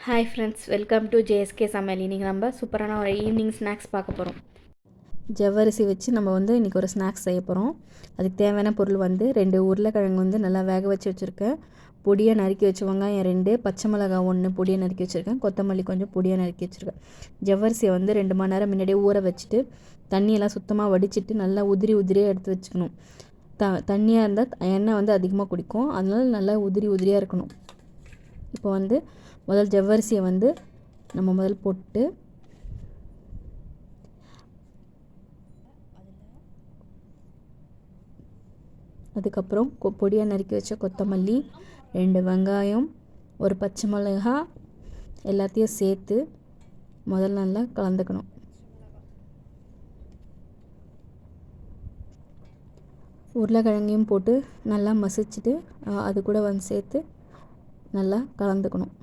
Hi friends, welcome to JSK சமையல். இன்றைக்கி நம்ம சூப்பரான ஒரு ஈவினிங் ஸ்நாக்ஸ் பார்க்க போகிறோம். ஜவ்வரிசி வச்சு நம்ம இன்றைக்கி ஒரு ஸ்நாக்ஸ் செய்ய போகிறோம். அதுக்கு தேவையான பொருள் 2 உருளைக்கிழங்கு நல்லா வேக வச்சு வச்சுருக்கேன். பொடியாக நறுக்கி வச்ச வெங்காயம் 2, பச்சை மிளகாய் 1 பொடியாக நறுக்கி வச்சுருக்கேன். கொத்தமல்லி கொஞ்சம் பொடியாக நறுக்கி வச்சுருக்கேன். ஜவ்வரிசியை 2 மணி நேரம் முன்னாடியே ஊற வச்சுட்டு தண்ணியெல்லாம் சுத்தமாக வடிச்சிட்டு நல்லா உதிரியாக எடுத்து வச்சுக்கணும். தண்ணியாக இருந்தால் எண்ணெய் அதிகமாக குடிக்கும். அதனால நல்லா உதிரியாக இருக்கணும். இப்போ முதல் ஜவ்வரிசியை நம்ம போட்டு அதுக்கப்புறம் பொடியாக நறுக்கி வச்ச கொத்தமல்லி, 2 வெங்காயம், ஒரு பச்சை மிளகாய் எல்லாத்தையும் சேர்த்து நல்லா கலந்துக்கணும். உருளைக்கிழங்கையும் போட்டு நல்லா மசிச்சுட்டு அது கூட சேர்த்து நல்லா கலந்துக்கணும்.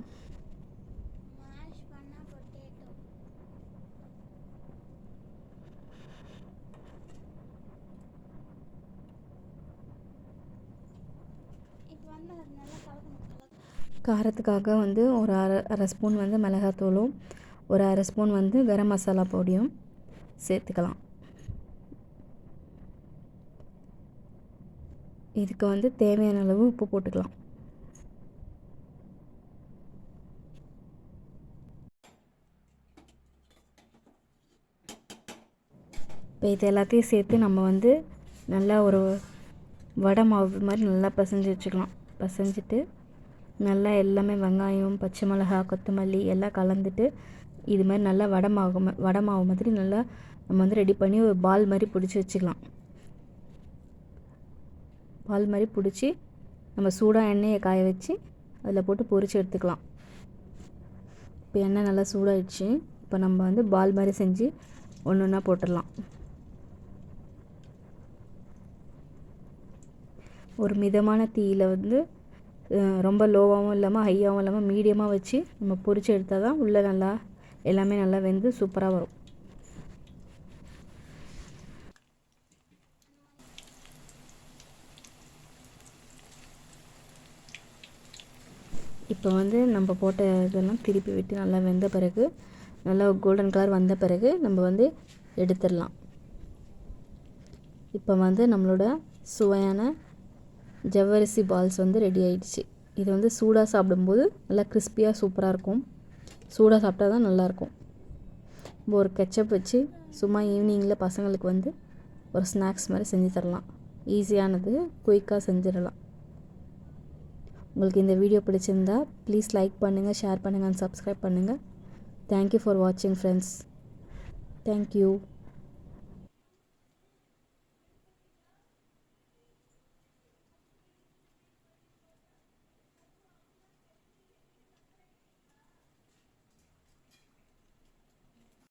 காரத்துக்காக ஒரு அரை ஸ்பூன் மிளகாத்தூளும், ஒரு அரை ஸ்பூன் கரம் மசாலா பொடியும் சேர்த்துக்கலாம். இதுக்கு தேவையான அளவு உப்பு போட்டுக்கலாம். இப்போ இது எல்லாத்தையும் சேர்த்து நம்ம நல்லா ஒரு வடை மாவு மாதிரி நல்லா பிசைஞ்சு வச்சுக்கலாம். பிசைஞ்சிட்டு நல்லா எல்லாமே வெங்காயம், பச்சை மிளகாய், கொத்தமல்லி எல்லாம் கலந்துட்டு இது மாதிரி நல்லா வடை மாவு மாதிரி நல்லா நம்ம ரெடி பண்ணி ஒரு பால் மாதிரி பிடிச்சி வச்சுக்கலாம். பால் மாதிரி பிடிச்சி நம்ம சூடாக எண்ணெயை காய வச்சு அதில் போட்டு பொரித்து எடுத்துக்கலாம். இப்போ எண்ணெய் நல்லா சூடாகிடுச்சு. இப்போ நம்ம பால் மாதிரி செஞ்சு ஒன்று ஒன்றா போட்டுடலாம். ஒரு மிதமான தீயில் ரொம்ப லோவாகவும் இல்லாமல் ஹையாகவும் இல்லாமல் மீடியமாக வச்சு நம்ம பொரித்து எடுத்தால் தான் உள்ளே நல்லா எல்லாமே நல்லா வெந்து சூப்பராக வரும். இப்போ நம்ம போட்ட இதெல்லாம் திருப்பி விட்டு நல்லா வெந்த பிறகு நல்லா கோல்டன் கலர் வந்த பிறகு நம்ம எடுத்துடலாம். இப்போ நம்மளோட சுவையான ஜவ்வரிசி பால்ஸ் ரெடி ஆகிடுச்சு. இது சூடாக சாப்பிடும்போது நல்லா கிறிஸ்பியாக சூப்பராக இருக்கும். சூடாக சாப்பிட்டா தான் நல்லாயிருக்கும். ஒரு கெச்சப் வச்சு சும்மா ஈவினிங்கில் பசங்களுக்கு ஒரு ஸ்நாக்ஸ் மாதிரி செஞ்சு தரலாம். ஈஸியானது, குயிக்காக செஞ்சிடலாம். உங்களுக்கு இந்த வீடியோ பிடிச்சிருந்தா ப்ளீஸ் லைக் பண்ணுங்கள், ஷேர் பண்ணுங்கள் அண்ட் சப்ஸ்கிரைப் பண்ணுங்கள். தேங்க்யூ ஃபார் வாட்சிங் ஃப்ரெண்ட்ஸ். தேங்க்யூ.